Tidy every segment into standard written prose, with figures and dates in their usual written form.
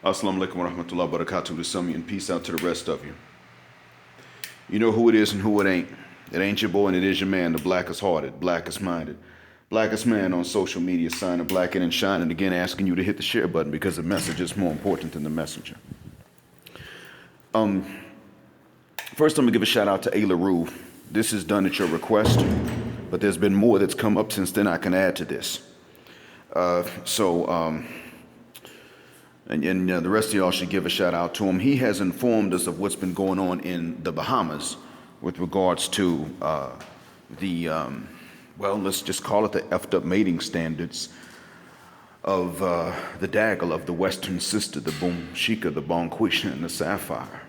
Assalamu alaikum wa rahmatullahi wa barakatuh to some of you, and peace out to the rest of you. You know who it is and who it ain't. It ain't your boy and it is your man, the blackest hearted, blackest minded, blackest man on social media, signing blacking and shining, again asking you to hit the share button because the message is more important than the messenger. First, I'm gonna give a shout out to Ayla Rue. This is done at your request, but there's been more that's come up since then I can add to this. And the rest of y'all should give a shout out to him. He has informed us of what's been going on in the Bahamas with regards to let's just call it the effed up mating standards of the daggle of the Western sister, the Boom Shika, the Bonquisha, and the Sapphire.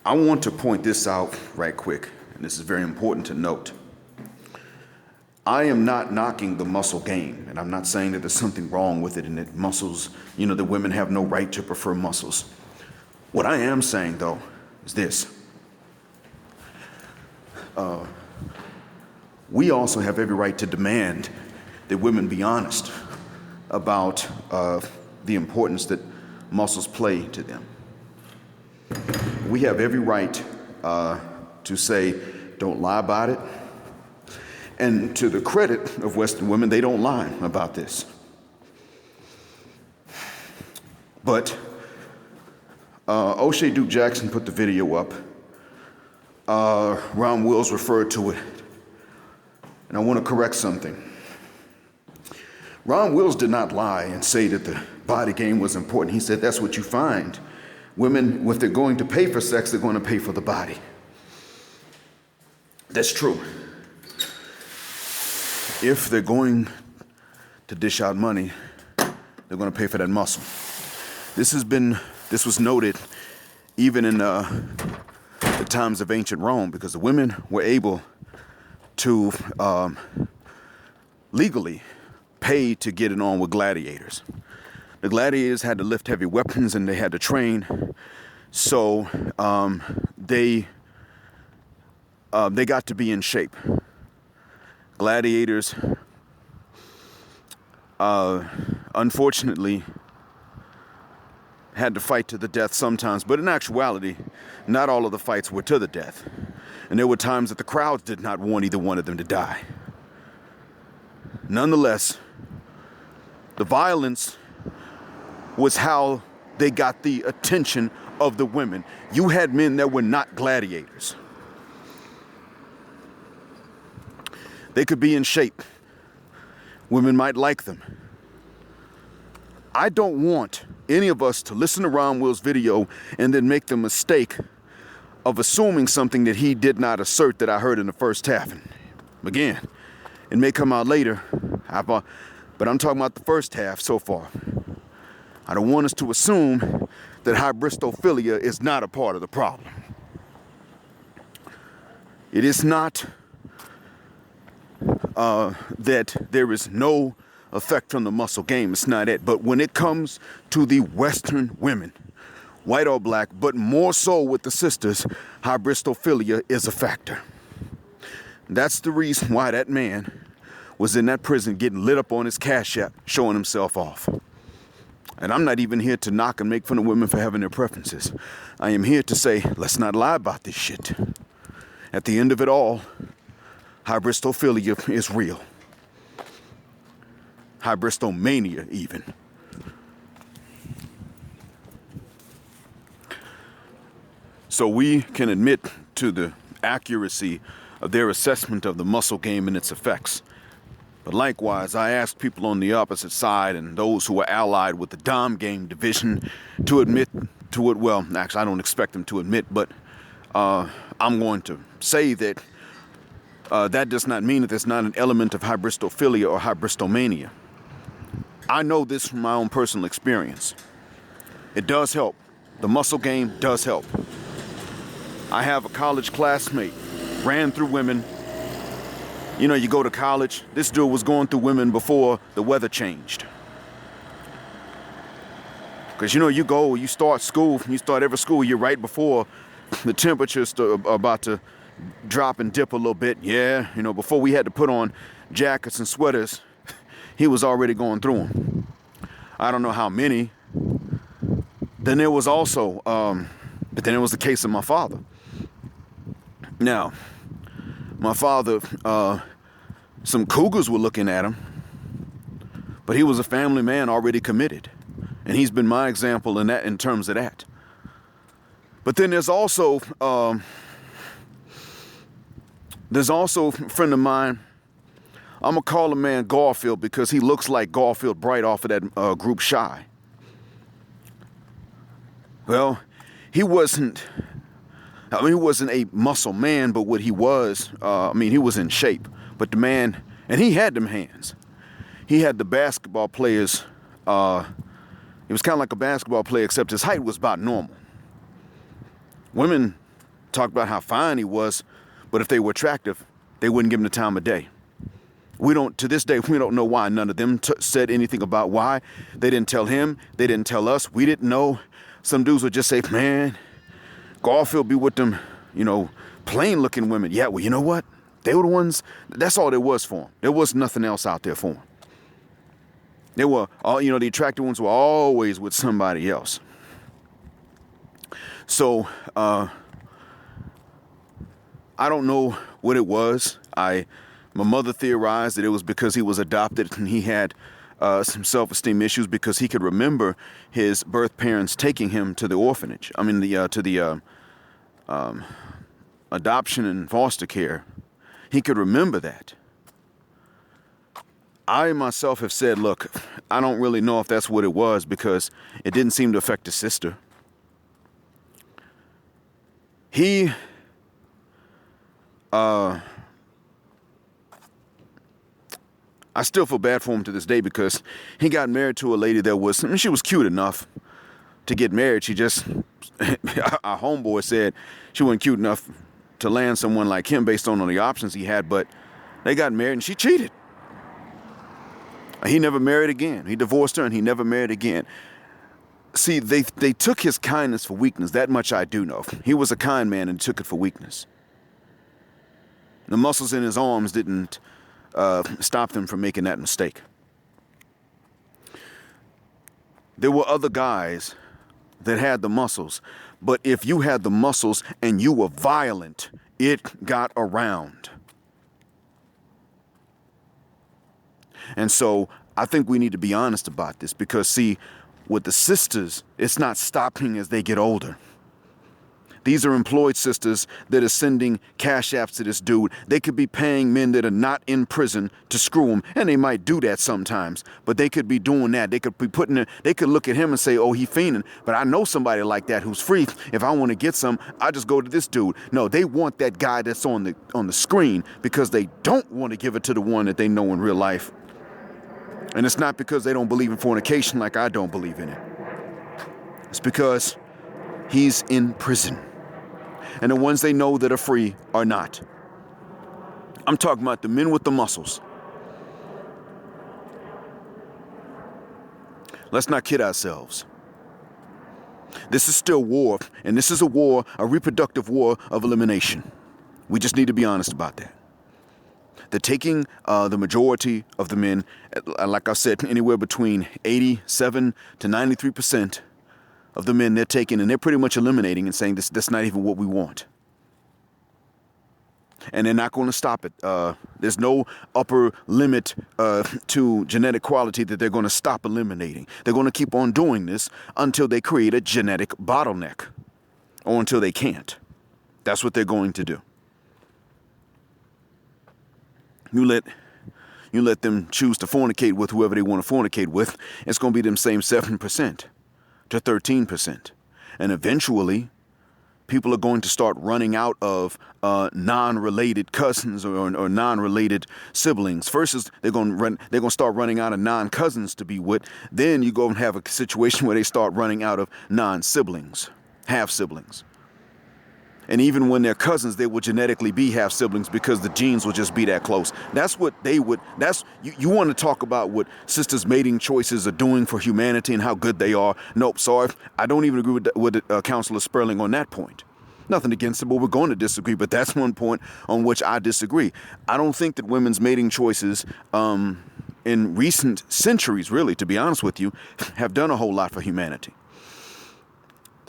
I want to point this out right quick, and this is very important to note. I am not knocking the muscle game, and I'm not saying that there's something wrong with it and that muscles, that women have no right to prefer muscles. What I am saying, though, is this. We also have every right to demand that women be honest about the importance that muscles play to them. We have every right to say, don't lie about it. And to the credit of Western women, they don't lie about this. But O'Shea Duke Jackson put the video up. Ron Wills referred to it. And I want to correct something. Ron Wills did not lie and say that the body game was important. He said that's what you find. Women, if they're going to pay for sex, they're going to pay for the body. That's true. If they're going to dish out money, they're going to pay for that muscle. This was noted even in the times of ancient Rome, because the women were able to legally pay to get it on with gladiators. The gladiators had to lift heavy weapons and they had to train, so they got to be in shape. Gladiators, unfortunately, had to fight to the death sometimes, but in actuality, not all of the fights were to the death. And there were times that the crowds did not want either one of them to die. Nonetheless, the violence was how they got the attention of the women. You had men that were not gladiators. They could be in shape. Women might like them. I don't want any of us to listen to Ron Will's video and then make the mistake of assuming something that he did not assert that I heard in the first half. And again, it may come out later, but I'm talking about the first half so far. I don't want us to assume that Hybristophilia is not a part of the problem. It is not that there is no effect from the muscle game. It's not it. But when it comes to the Western women, white or black, but more so with the sisters, Hybristophilia is a factor. That's the reason why that man was in that prison getting lit up on his cash app, showing himself off. And I'm not even here to knock and make fun of women for having their preferences. I am here to say, let's not lie about this shit. At the end of it all, Hybristophilia is real. Hybristomania, even. So we can admit to the accuracy of their assessment of the muscle game and its effects. But likewise, I ask people on the opposite side and those who are allied with the Dom game division to admit to it. Well, actually, I don't expect them to admit, but I'm going to say that that does not mean that there's not an element of hybristophilia or hybristomania. I know this from my own personal experience. It does help. The muscle game does help. I have a college classmate, ran through women. You go to college, this dude was going through women before the weather changed. Because you start school, you start every school year right before the temperatures are about to drop and dip a little bit. Yeah, before we had to put on jackets and sweaters, he was already going through them. I don't know how many Then there was also, but then it was the case of my father. Now, my father, some cougars were looking at him, but he was a family man already committed. And he's been my example in terms of that. But then there's also a friend of mine. I'm going to call the man Garfield because he looks like Garfield Bright off of that group Shy. Well, he wasn't a muscle man, but what he was, he was in shape. But the man, and he had them hands. He had the basketball players, he was kind of like a basketball player, except his height was about normal. Women talk about how fine he was, but if they were attractive, they wouldn't give him the time of day. To this day, we don't know why. None of them said anything about why. They didn't tell him. They didn't tell us. We didn't know. Some dudes would just say, man, Garfield be with them, plain looking women. Yeah, well, you know what? They were the ones, that's all there was for them. There was nothing else out there for them. They were, the attractive ones were always with somebody else. So, I don't know what it was. My mother theorized that it was because he was adopted and he had some self-esteem issues because he could remember his birth parents taking him to the orphanage. To the adoption and foster care. He could remember that. I myself have said, look, I don't really know if that's what it was because it didn't seem to affect his sister. I still feel bad for him to this day because he got married to a lady that she was cute enough to get married. She just, our homeboy said she wasn't cute enough to land someone like him based on the options he had, but they got married and she cheated. He never married again. He divorced her and he never married again. See, they took his kindness for weakness. That much I do know. He was a kind man and took it for weakness. The muscles in his arms didn't stop them from making that mistake. There were other guys that had the muscles, but if you had the muscles and you were violent, it got around. And so I think we need to be honest about this because, see, with the sisters, it's not stopping as they get older. These are employed sisters that are sending cash apps to this dude. They could be paying men that are not in prison to screw them, and they might do that sometimes. But they could be doing that. They could be they could look at him and say, "Oh, he fiending." But I know somebody like that who's free. If I want to get some, I just go to this dude. No, they want that guy that's on the screen because they don't want to give it to the one that they know in real life. And it's not because they don't believe in fornication like I don't believe in it. It's because he's in prison. And the ones they know that are free are not. I'm talking about the men with the muscles. Let's not kid ourselves. This is still war, and this is a reproductive war of elimination. We just need to be honest about that. They're taking the majority of the men, like I said, anywhere between 87 to 93% of the men they're taking, and they're pretty much eliminating and saying that's not even what we want. And they're not going to stop it. There's no upper limit to genetic quality that they're going to stop eliminating. They're going to keep on doing this until they create a genetic bottleneck or until they can't. That's what they're going to do. You let them choose to fornicate with whoever they want to fornicate with. It's going to be them same 7% to 13%. And eventually, people are going to start running out of non-related cousins or non-related siblings. First, they're going to start running out of non-cousins to be with. Then you go and have a situation where they start running out of non-siblings, half-siblings. And even when they're cousins, they will genetically be half siblings because the genes will just be that close. That's what they would, you want to talk about what sisters' mating choices are doing for humanity and how good they are. Nope, sorry. I don't even agree with Counselor Sperling on that point. Nothing against it, but we're going to disagree. But that's one point on which I disagree. I don't think that women's mating choices in recent centuries, really, to be honest with you, have done a whole lot for humanity.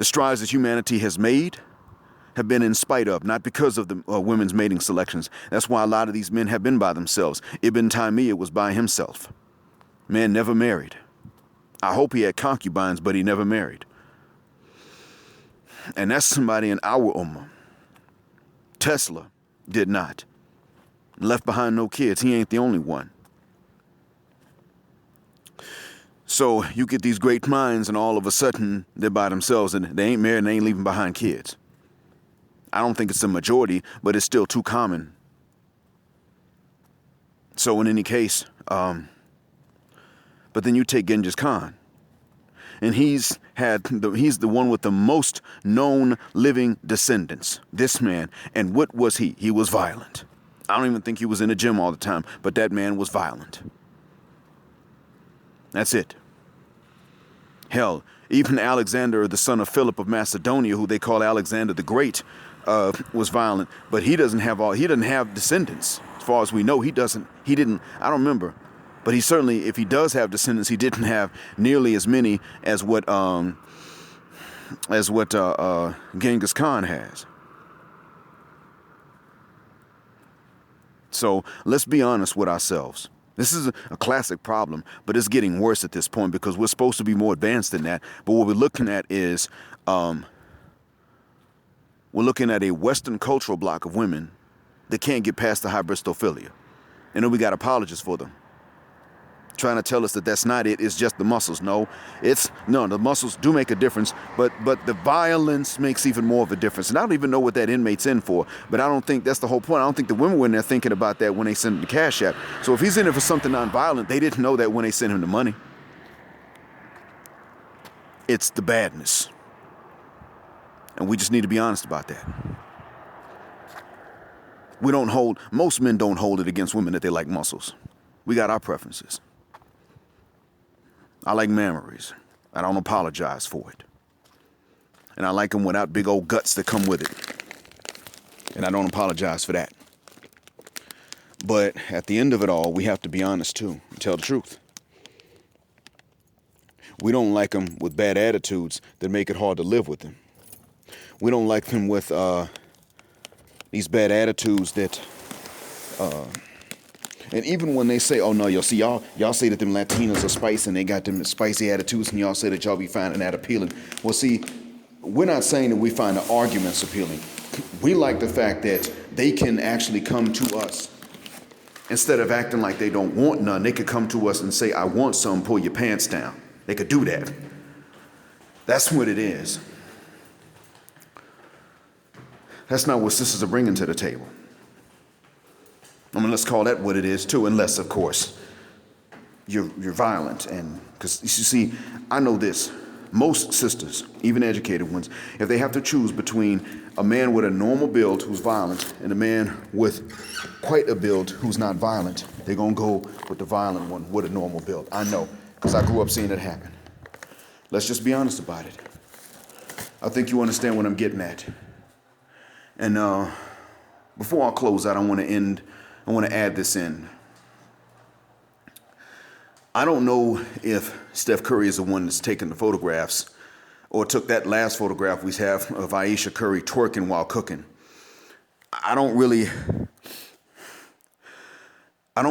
The strides that humanity has made have been in spite of, not because of the women's mating selections. That's why a lot of these men have been by themselves. Ibn Taymiyyah was by himself. Man never married. I hope he had concubines, but he never married. And that's somebody in our ummah. Tesla did not. Left behind no kids. He ain't the only one. So you get these great minds and all of a sudden they're by themselves and they ain't married and they ain't leaving behind kids. I don't think it's the majority, but it's still too common. So in any case, but then you take Genghis Khan. And he's the one with the most known living descendants. This man. And what was he? He was violent. I don't even think he was in the gym all the time, but that man was violent. That's it. Hell, even Alexander, the son of Philip of Macedonia, who they call Alexander the Great, was violent. But he doesn't have descendants. As far as we know, he didn't, I don't remember. But he certainly, if he does have descendants, he didn't have nearly as many as what Genghis Khan has. So let's be honest with ourselves. This is a classic problem, but it's getting worse at this point because we're supposed to be more advanced than that. But what we're looking at is we're looking at a Western cultural block of women that can't get past the Hybristophilia. And then we got apologists for them, trying to tell us that that's not it. It's just the muscles. No, the muscles do make a difference, but the violence makes even more of a difference. And I don't even know what that inmate's in for, but I don't think that's the whole point. I don't think the women were in there thinking about that when they sent him the cash app. So if he's in it for something nonviolent, they didn't know that when they sent him the money. It's the badness. And we just need to be honest about that. Most men don't hold it against women that they like muscles. We got our preferences. I like mammaries. I don't apologize for it. And I like them without big old guts that come with it. And I don't apologize for that. But at the end of it all, we have to be honest too, and tell the truth. We don't like them with bad attitudes that make it hard to live with them. We don't like them with these bad attitudes that and even when they say, oh no, y'all say that them Latinas are spicy and they got them spicy attitudes and y'all say that y'all be finding that appealing. Well, see, we're not saying that we find the arguments appealing. We like the fact that they can actually come to us. Instead of acting like they don't want none, they could come to us and say, I want some, pull your pants down. They could do that. That's what it is. That's not what sisters are bringing to the table. I mean, let's call that what it is too, unless, of course, you're violent. And because you see, I know this. Most sisters, even educated ones, if they have to choose between a man with a normal build who's violent and a man with quite a build who's not violent, they're going to go with the violent one with a normal build. I know, because I grew up seeing it happen. Let's just be honest about it. I think you understand what I'm getting at. And before I close out, I want to add this in. I don't know if Steph Curry is the one that's taking the photographs or took that last photograph we have of Aisha Curry twerking while cooking. I don't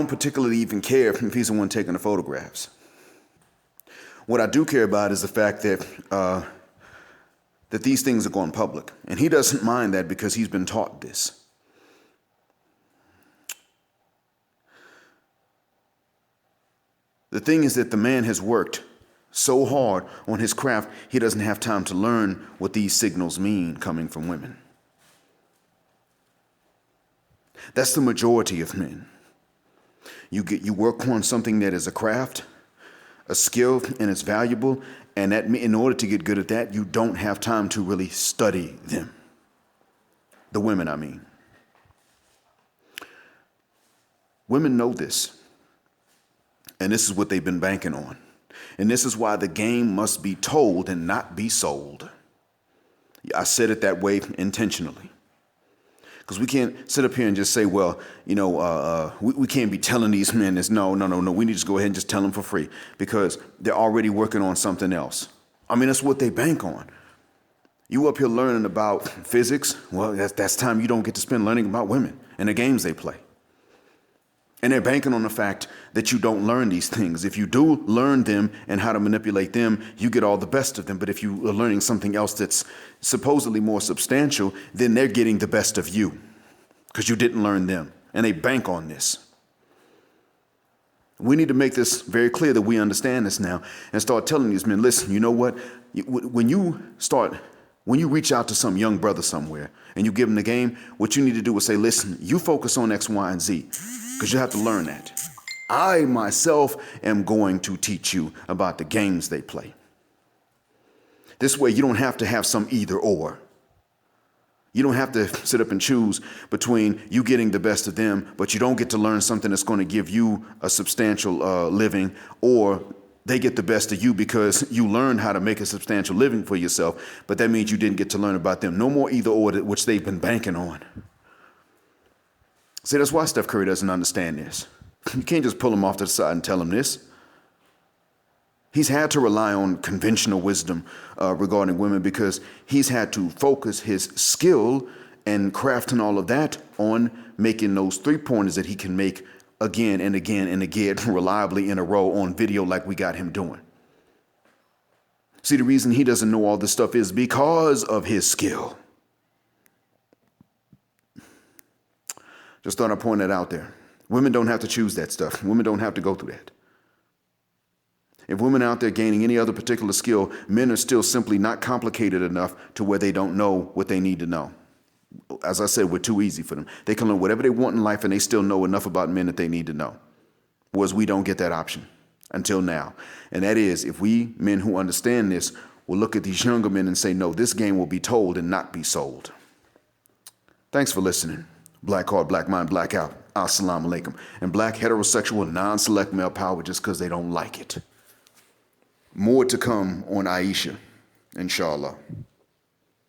particularly even care if he's the one taking the photographs. What I do care about is the fact that these things are going public. And he doesn't mind that because he's been taught this. The thing is that the man has worked so hard on his craft, he doesn't have time to learn what these signals mean coming from women. That's the majority of men. You work on something that is a craft, a skill, and it's valuable, and that in order to get good at that, you don't have time to really study them. The women, I mean. Women know this. And this is what they've been banking on. And this is why the game must be told and not be sold. I said it that way intentionally. Because we can't sit up here and just say, well, we can't be telling these men this. No. We need to just go ahead and just tell them for free. Because they're already working on something else. I mean, that's what they bank on. You up here learning about physics? Well, that's time you don't get to spend learning about women and the games they play. And they're banking on the fact that you don't learn these things. If you do learn them and how to manipulate them, you get all the best of them. But if you are learning something else that's supposedly more substantial, then they're getting the best of you because you didn't learn them. And they bank on this. We need to make this very clear that we understand this now and start telling these men, listen, you know what? When you reach out to some young brother somewhere and you give them the game, what you need to do is say, listen, you focus on X, Y, and Z. Because you have to learn that. I myself am going to teach you about the games they play. This way you don't have to have some either or. You don't have to sit up and choose between you getting the best of them, but you don't get to learn something that's going to give you a substantial living, or they get the best of you because you learned how to make a substantial living for yourself, but that means you didn't get to learn about them. No more either or, which they've been banking on. See, that's why Steph Curry doesn't understand this. You can't just pull him off to the side and tell him this. He's had to rely on conventional wisdom regarding women because he's had to focus his skill and craft and all of that on making those three-pointers that he can make again and again and again reliably in a row on video like we got him doing. See, the reason he doesn't know all this stuff is because of his skill. Just thought I'd point that out there. Women don't have to choose that stuff. Women don't have to go through that. If women out there gaining any other particular skill, men are still simply not complicated enough to where they don't know what they need to know. As I said, we're too easy for them. They can learn whatever they want in life and they still know enough about men that they need to know. Whereas we don't get that option until now. And that is, if we men who understand this will look at these younger men and say, no, this game will be told and not be sold. Thanks for listening. Black heart, black mind, black out. Assalamu alaikum. And black heterosexual non-select male power just because they don't like it. More to come on Aisha, inshallah.